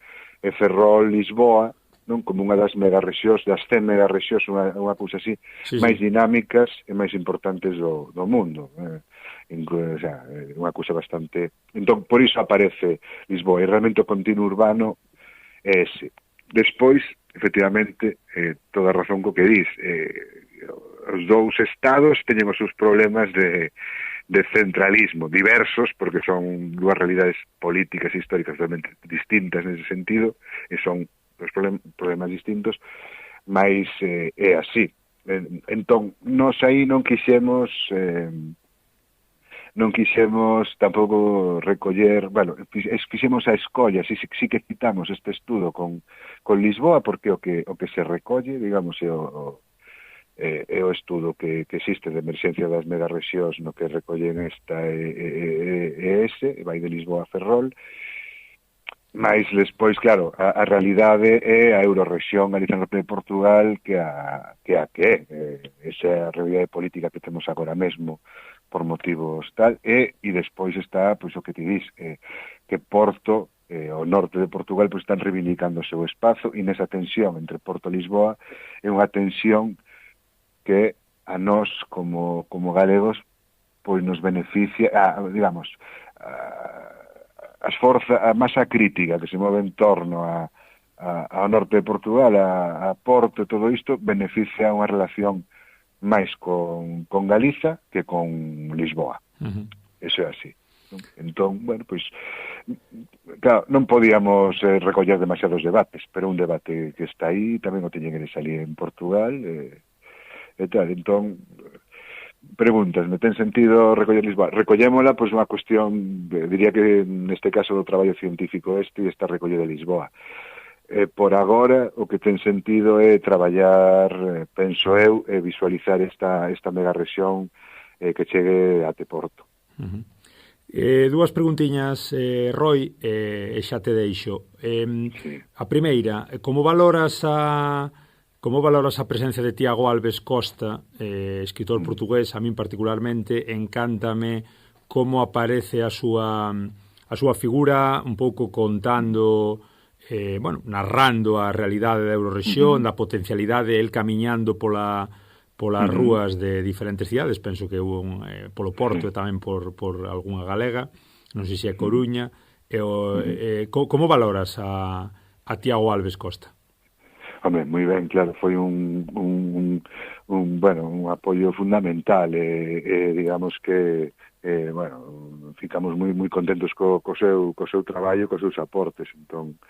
Ferrol, Lisboa, non, como unha das megarrexións, das 100 megarrexións, unha cousa así, sí, máis dinámicas e máis importantes do mundo. O sea, unha cousa bastante... Entón, por iso aparece Lisboa, e realmente o continuo urbano é ese. Despois, efectivamente, toda a razón co que dis, os dous estados teñen os seus problemas de centralismo, diversos, porque son dúas realidades políticas e históricas totalmente distintas nese sentido, e son os problemas distintos, mas é así. Entón, nós aí non quixemos tampouco recoller, bueno, fixemos a escolla, si que citamos este estudo con Lisboa, porque o que se recolle, digamos, é o estudo que existe de emerxencia das megarrexións, no que recollen esta ese, vai de Lisboa a Ferrol, mas despois, claro, a realidade é a Eurorrexión, Galicia, Norte de Portugal, que é. Esa é a realidade política que temos agora mesmo, por motivos tal, e despois está, pois, o que ti dis, que Porto, o norte de Portugal, pois, están reivindicando o seu espazo, e nesa tensión entre Porto e Lisboa é unha tensión que a nós, como galegos, pois nos beneficia, digamos, a masa crítica que se move en torno ao norte de Portugal, a Porto e todo isto, beneficia unha relación máis con Galiza que con Lisboa. Eso é así. Entón, bueno, pois, claro, non podíamos recoller demasiados debates, pero un debate que está aí tamén o teñen que salir en Portugal e tal. Entón, pregúntasme, ten sentido recoller Lisboa? Recollémola, pois, unha cuestión, diría que neste caso do traballo científico e está recollida de Lisboa. Por agora, o que ten sentido é traballar, penso eu, e visualizar esta mega rexión que chegue até Porto. Dúas preguntiñas, Roy, e xa te deixo. Sí. A primeira, como valoras a presencia de Tiago Alves Costa, escritor portugués? A min particularmente encántame como aparece a súa figura, un pouco contando, narrando a realidade da Eurorrexión, da potencialidade, el camiñando polas rúas de diferentes cidades, penso que hubo polo Porto e tamén por algunha galega, non sei se é Coruña. Como valoras a Tiago Alves Costa? Home, moi ben, claro, foi un apoio fundamental, digamos que ficamos moi contentos co seu traballo, cos seus aportes, entón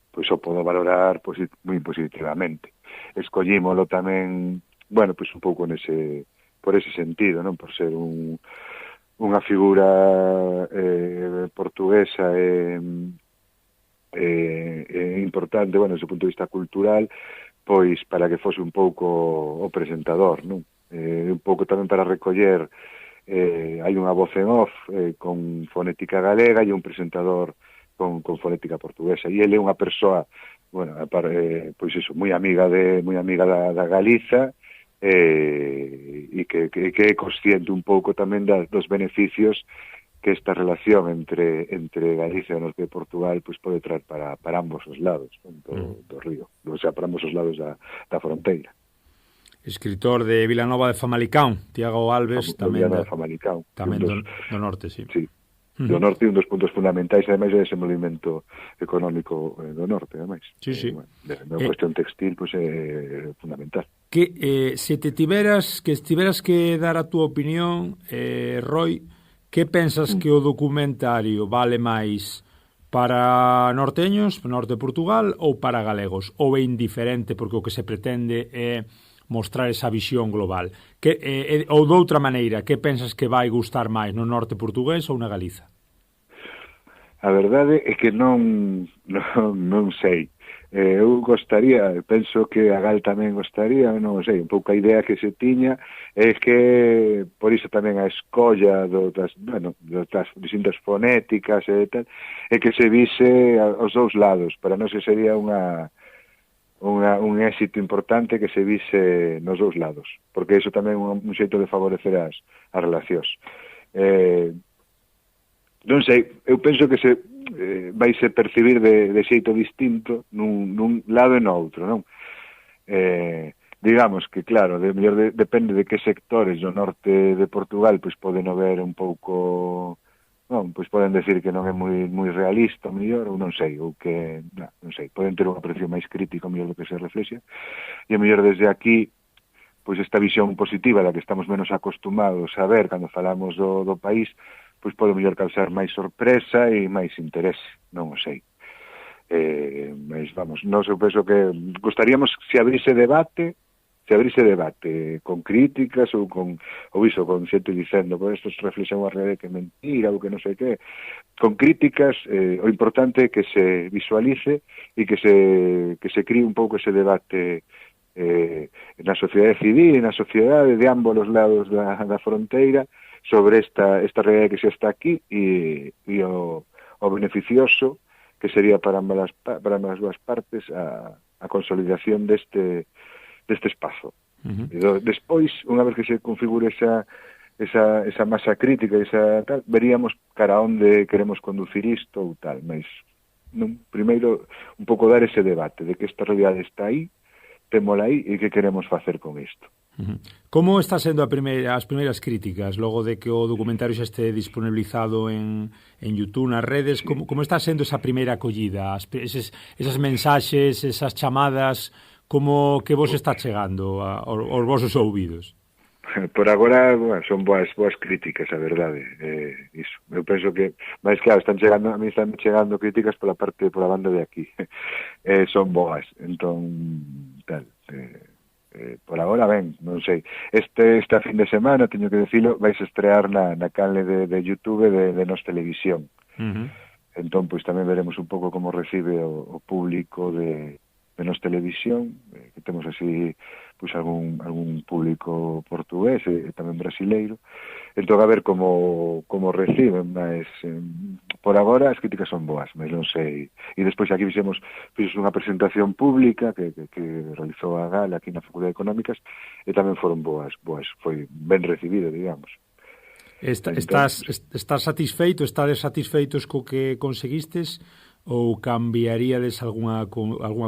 pois o podo valorar moi positivamente. Escollímolo tamén, pois un pouco por ese sentido, non? Por ser unha figura portuguesa importante, desde o punto de vista cultural, pois para que fose un pouco o presentador, non? Un pouco tamén para recoller, hai unha voz en off con fonética galega e un presentador con fonética portuguesa, e ele é unha persoa, pois iso, moi amiga da Galiza, e que é consciente un pouco tamén dos beneficios que esta relación entre Galicia e o norte de Portugal pois pode traer para ambos os lados do río, o sea, para ambos os lados da fronteira. Escritor de Vilanova de Famalicão, Tiago Alves, tamén de Famalicão, tamén do norte, sí. Do norte, un dos puntos fundamentais, ademais, é ese movimento económico do norte, ademais. Sí. Na cuestión textil, pois é fundamental. Que se tiveras que dar a túa opinión, Roy, que pensas que o documentario vale máis para norteños, norte de Portugal, ou para galegos? Ou é indiferente porque o que se pretende é mostrar esa visión global? Ou doutra maneira, que pensas que vai gustar máis no norte portugués ou na Galiza? A verdade é que non sei. Eu gostaría, penso que a Gal tamén gostaría, non sei, un pouco a idea que se tiña é que, por iso tamén a escolla das distintas fonéticas e tal, é que se vise aos dous lados, para non se sería un éxito importante que se vise nos dous lados, porque iso tamén é un xeito de favorecer as relacións. Non sei, eu penso que vai se percibir de xeito distinto nun lado e no outro, non? Digamos que, claro, depende de que sectores do norte de Portugal pois poden haber un pouco, non, pois poden decir que non é moi realista, mellor, ou non sei, ou que, non sei, poden ter unha aprecio máis crítica, mellor do que se reflexia, e mellor desde aquí, pois esta visión positiva da que estamos menos acostumados a ver cando falamos do país, pois pode mellor causar máis sorpresa e máis interese, non o sei. Mas, nós eu penso que gostaríamos se abrise debate con críticas ou con xente dicendo, pois isto se reflexa unha realidade que é mentira ou que non sei que, con críticas, o importante é que se visualice e que se críe un pouco ese debate na sociedade civil e na sociedade de ambos os lados da fronteira sobre esta realidade que xa está aquí e o beneficioso que sería para ambas as dúas partes a consolidación deste espazo. E despois, unha vez que se configure esa masa crítica, esa tal, veríamos cara onde queremos conducir isto ou tal, mas primeiro un pouco dar ese debate de que esta realidade está aí témola aí e que queremos facer con isto. Como está sendo as primeiras críticas logo de que o documentario xa este disponibilizado en YouTube, nas redes? Como está sendo esa primeira acollida? Esas mensaxes, esas chamadas, como que vos está chegando aos vosos ouvidos? Por agora, bueno, son boas críticas, a verdade. Iso. Eu penso que, máis claro, a mí están chegando críticas pola banda de aquí. Son boas, entón, tal, por agora, ben, non sei. Esta fin de semana, teño que decilo, vais a estrear na canle de YouTube de Nos Televisión. Entón, pois tamén veremos un pouco como recibe o público de Nos Televisión, que temos así pois algún público portugués e tamén brasileiro. Entón, a ver como reciben, mas por agora as críticas son boas, mas non sei. E despois aquí fixemos unha presentación pública que realizou a Gala aquí na Facultade de Económicas e tamén foron boas, foi ben recibido, digamos. Estás satisfeito, estades satisfeitos co que conseguistes ou cambiaríades algunha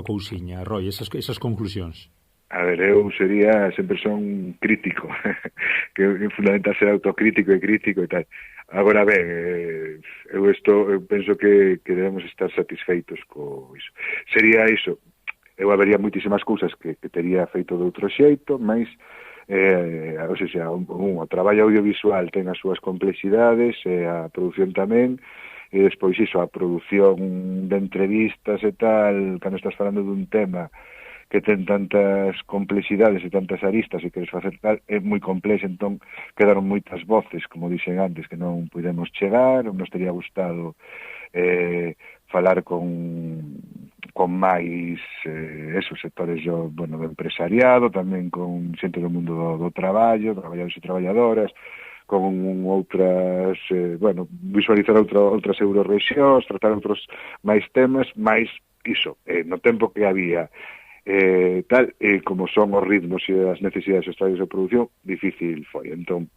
cousiña, Roy, esas conclusións? A ver, eu sempre son crítico, que é fundamental ser autocrítico e crítico e tal. Agora ben, eu penso que debemos estar satisfeitos co iso. Sería iso, eu habería moitísimas cousas que tería feito de outro xeito, mas o traballo audiovisual ten as súas complexidades, a produción tamén, e despois iso, a produción de entrevistas e tal, cando estás falando dun tema que ten tantas complexidades e tantas aristas e queres facer tal, é moi complexo, entón quedaron moitas voces, como dixen antes, que non pudemos chegar, ou nos teria gustado falar con máis esos sectores do empresariado, tamén con xente do mundo do traballo, traballadores e traballadoras, con outras, visualizar outras eurorexións, tratar outros máis temas, máis iso, no tempo que había como son os ritmos e as necesidades dos estadios de produción, difícil foi. Entón,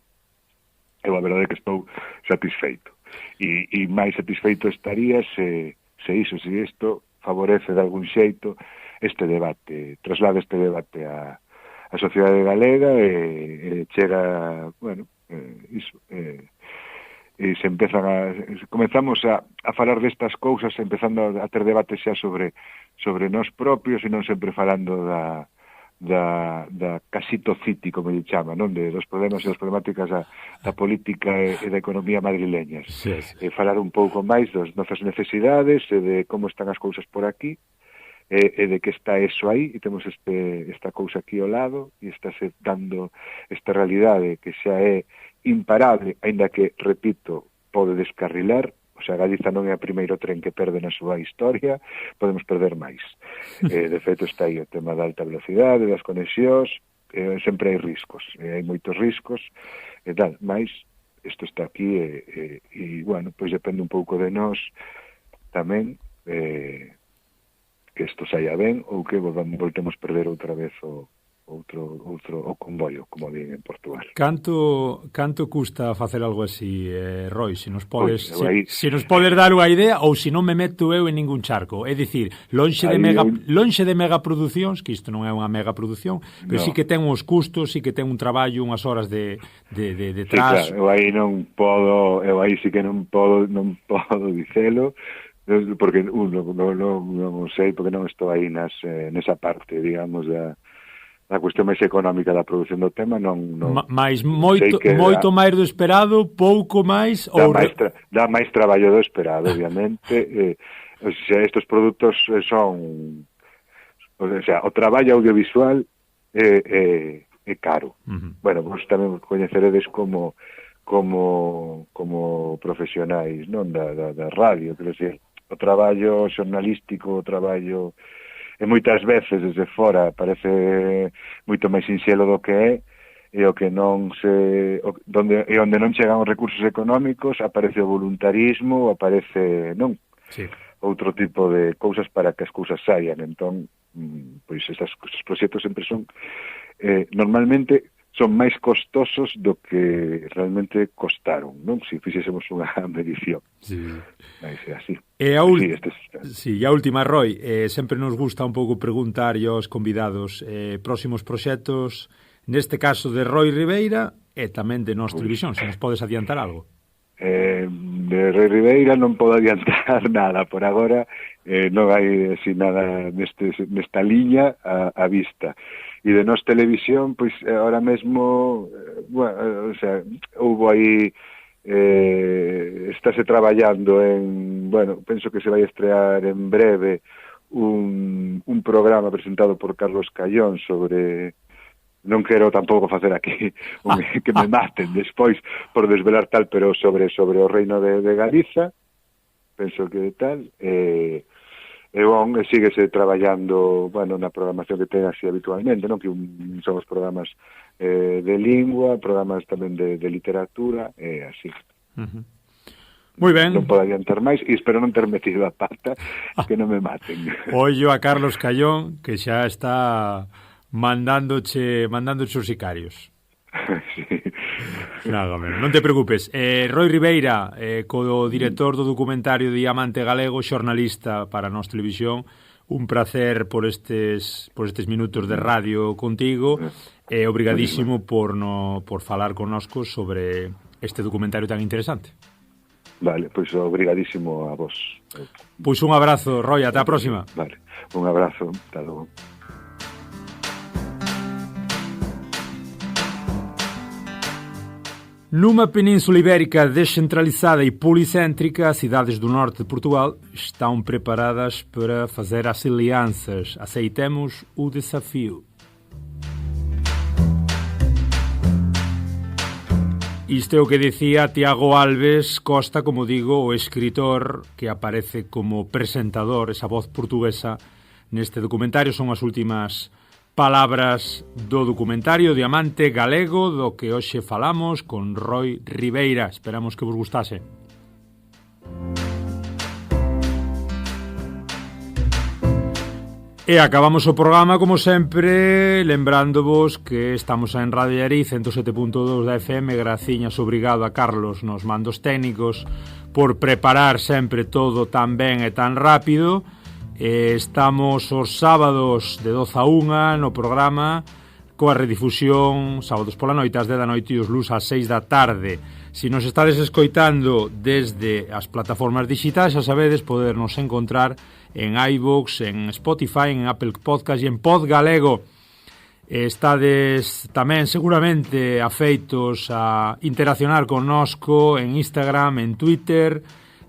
eu a verdade é que estou satisfeito. E máis satisfeito estaría se isto favorece de algún xeito este debate, traslada este debate a sociedade galega e chega, e se comezamos a falar destas cousas, empezando a ter debates xa sobre nós propios e non sempre falando da casito city, como lle chama, non? Dos problemas e das problemáticas da política e da economía madrileñas. Sí. Falar un pouco máis das nosas necesidades e de como están as cousas por aquí e de que está eso aí, e temos esta cousa aquí ao lado e está se dando esta realidade que xa é imparable, aínda que, repito, pode descarrilar. O sea, Galiza non é o primeiro tren que perde na súa historia, podemos perder máis. De feito, está aí o tema da alta velocidade, das conexións, sempre hai riscos, hai moitos riscos, e tal, máis isto está aquí, e pois depende un pouco de nós tamén, que isto saia ben, ou que voltemos perder outra vez o comboio, como din en Portugal. Canto custa facer algo así, Roy? Se nos podes dar unha idea, ou se non me meto eu en ningún charco. É dicir, lonxe de megaproducións, que isto non é unha megaproducción, pero sí que ten uns custos, sí que ten un traballo, unhas horas de detrás. Sí, claro, eu aí sí que non podo dicelo, porque non sei, porque non estou aí nesa parte, digamos, da cuestión máis económica da produción do tema, non máis moito máis do esperado, pouco máis, dá máis traballo do esperado, obviamente. Estes produtos son, o traballo audiovisual é caro. Vos tamén coñeceredes como profesionais, non, da radio, quero dicir, o traballo xornalístico, o traballo e moitas veces desde fora parece moito máis sinxelo do que é, e o que non onde non chegan os recursos económicos aparece o voluntarismo, aparece outro tipo de cousas para que as cousas saian. Entón, pois estes proxectos sempre son normalmente son máis costosos do que realmente costaron, non? Se fixésemos unha medición. Sí. Mas é así. E a última, Roy, sempre nos gusta un pouco preguntar aos convidados próximos proxectos, neste caso de Roy Ribeira e tamén de Nós Televisión, se nos podes adiantar algo. De Roy Ribeira non podo adiantar nada por agora, non hai así nada nesta liña a vista. E de Nós Televisión, pois ahora mesmo, bueno, o sea, houve aí, estáse traballando en, bueno, penso que se vai estrear en breve un programa presentado por Carlos Callón sobre, non quero tampouco facer aquí que me maten despois por desvelar tal, pero sobre o reino de Galiza, penso que tal, e bon, síguese traballando, bueno, na programación que ten así habitualmente, non? Que son os programas de lingua, programas tamén de literatura, e así. Moi ben. Non podo adiantar máis, e espero non ter metido a pata, que non me maten. Ollo a Carlos Callón, que xa está mandándoche os sicarios. Sí. Non te preocupes. Roy Ribeira, co director do documentario Diamante Galego, xornalista para Nós Televisión, un placer por estes minutos de radio contigo, e obrigadísimo por falar connosco sobre este documentario tan interesante. Vale, pois obrigadísimo a vos. Pois un abrazo, Roy, ata a próxima. Vale, un abrazo, ata logo. Numa península ibérica descentralizada e policéntrica, as cidades do norte de Portugal estão preparadas para fazer as alianças. Aceitemos o desafio. Isto é o que dicía Tiago Alves Costa, como digo, o escritor que aparece como presentador, esa voz portuguesa, neste documentario. Son as últimas palabras do documentario Diamante Galego, do que hoxe falamos con Roy Ribeira. Esperamos que vos gustase. E acabamos o programa, como sempre, lembrándovos que estamos en Radio Llarí 107.2 da FM. Graciñas, obrigado a Carlos nos mandos técnicos por preparar sempre todo tan ben e tan rápido. Estamos os sábados de 12 a 1 no programa, coa redifusión sábados pola noite ás 10 da noite e os luns ás 6 da tarde. Se nos estades escoitando desde as plataformas digitais, xa sabedes, podernos encontrar en iVoox, en Spotify, en Apple Podcast e en Podgalego. Estades tamén seguramente afeitos a interaccionar connosco en Instagram, en Twitter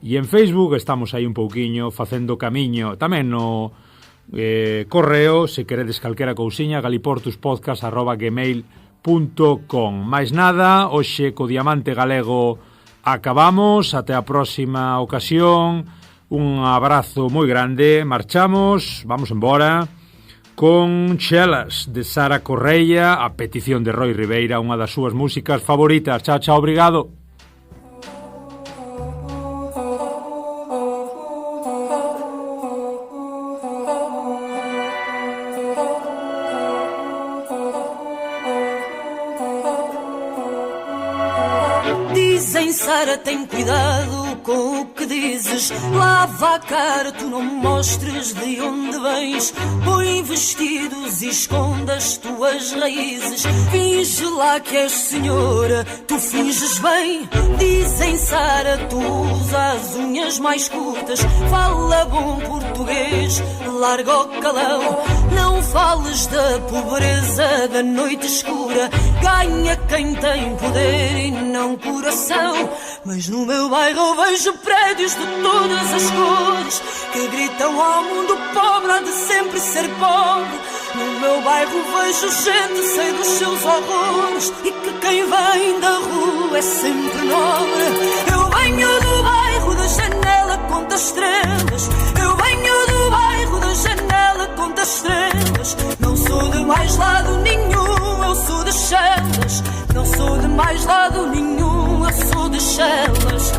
e en Facebook. Estamos aí un pouquiño facendo camiño tamén no correo, se queredes calquera cousiña, galiportuspodcast@gmail.com. Mais nada, hoxe co Diamante Galego acabamos. Até a próxima ocasión, un abrazo moi grande. Marchamos, vamos embora con Chelas de Sara Correia, a petición de Roy Ribeira, unha das súas músicas favoritas. Chao, chao, obrigado. Dizem, Sara, tem cuidado com o que dizes. Lava a cara, tu não mostres de onde vens. Põe vestidos e esconde as tuas raízes. Finge lá que és senhora, tu finges bem. Dizem, Sara, tu usa as unhas mais curtas. Fala bom português, larga o calão. Não fales da pobreza, da noite escura. Ganha quem tem poder e não coração. Mas no meu bairro vejo prédios de todas as cores que gritam ao mundo pobre há de sempre ser pobre. No meu bairro vejo gente sem dos seus horrores e que quem vem da rua é sempre nobre. Eu venho do bairro da janela, conta estrelas. Eu venho do bairro da janela, conta estrelas. Não sou de mais lado nenhum, eu sou de Chelas. Não sou de mais lado nenhum, eu sou de Chelas.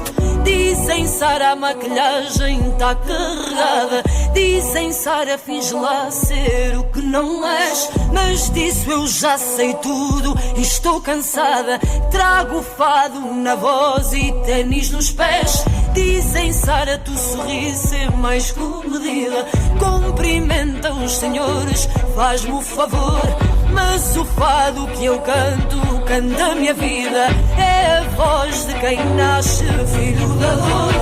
Diz Dizem, Sara, a maquilhagem tá carregada. Dizem, Sara, finge lá ser o que não és. Mas disso eu já sei tudo e estou cansada. Trago fado na voz e ténis nos pés. Dizem, Sara, tu sorris ser mais comedida. Cumprimenta os senhores, faz-me o favor. Mas o fado que eu canto, canta a minha vida. É a voz de quem nasce filho da dor.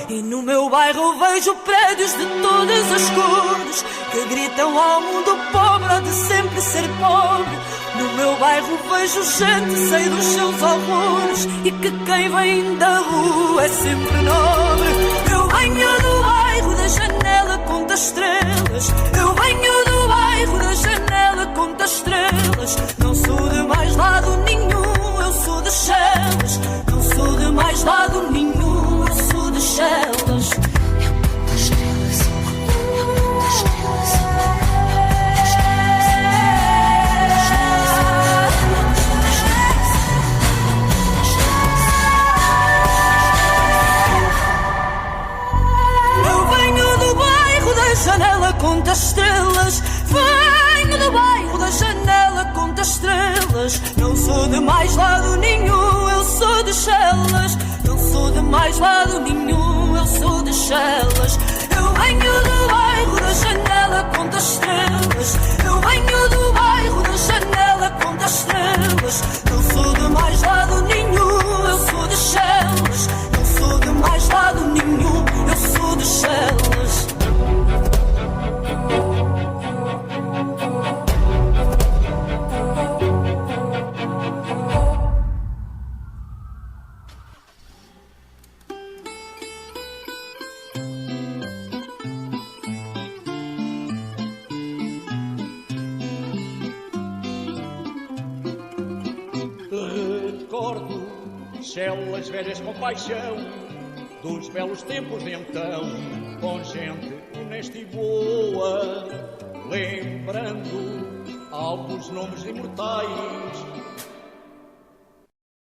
E no meu bairro vejo prédios de todas as cores que gritam ao mundo pobre há de sempre ser pobre. No meu bairro vejo gente sem dos seus horrores e que quem vem da rua é sempre nobre. Eu venho do bairro da janela, conta estrelas. Eu venho do bairro da janela, conta estrelas. Não sou de mais lado nenhum, eu sou de Chelas. Não sou de mais lado nenhum, eu sou de Chelas. Janela conta estrelas. Venho do bairro da janela conta estrelas. Não sou de mais lado nenhum, eu sou de Chelas. Não sou de mais lado nenhum, eu sou de Chelas. Eu venho do bairro da janela conta estrelas. Eu venho do bairro da janela conta estrelas. Não sou de mais lado nenhum, eu sou de Chelas. Não sou de mais lado nenhum, eu sou de Chelas. Chelas velhas com paixão dos belos tempos de então, com gente honesta e boa, lembrando alguns nomes imortais